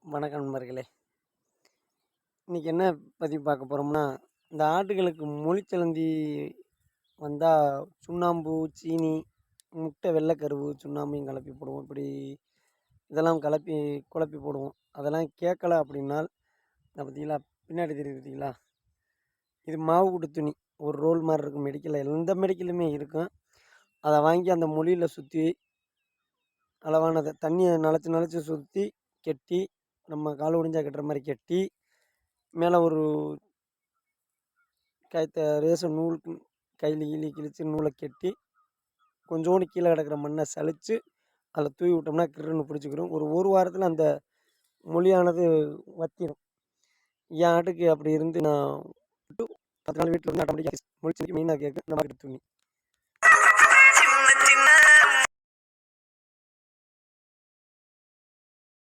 வணக்கம் நண்பர்களே. இன்னைக்கு என்ன பதிவு பார்க்க போறோம்னா, இந்த ஆட்டுகளுக்கு முழிச்சலந்தி வந்தா சுண்ணாம்பு, சீனி, முட்டை வெள்ளைக்கருவு, சுண்ணாம்பையும் கலப்பி போடுவோம். இப்படி இதெல்லாம் குழப்பி போடுவோம். அதெல்லாம் கேட்கல அப்படின்னால், இந்த பார்த்தீங்களா பின்னாடி தெரியுது பார்த்தீங்களா? இது மாவு கூட்டு துணி. ஒரு ரோல் மாரி இருக்கும் மெடிக்கல்ல. எந்த மெடிக்கல்லுமே இருக்கும். அத வாங்கி அந்த மொழியில சுத்தி, அளவானத தண்ணிய நனச்சு நனச்சு சுத்தி கெட்டி, நம்ம கால் ஒடிஞ்சா கட்டுற மாரி கெட்டி, மேலே ஒரு ரேசன் நூல் கையில் கிழிச்சு நூலை கெட்டி கொஞ்சோண்டு கீழே கிடக்கிற மண்ணை சலிச்சு அதில் தூவி விட்டோம்னா கிருன்னு பிடிச்சிக்கிறோம். ஒரு வாரத்தில் அந்த மொழியானது வத்திரும். என் ஆட்டுக்கு அப்படி இருந்து நான் 10 நாள் வீட்டில் வந்து ஆட்டோமேட்டிக்காக முழிச்சு மெயினாக கேட்கும் இந்த மாதிரி துணி.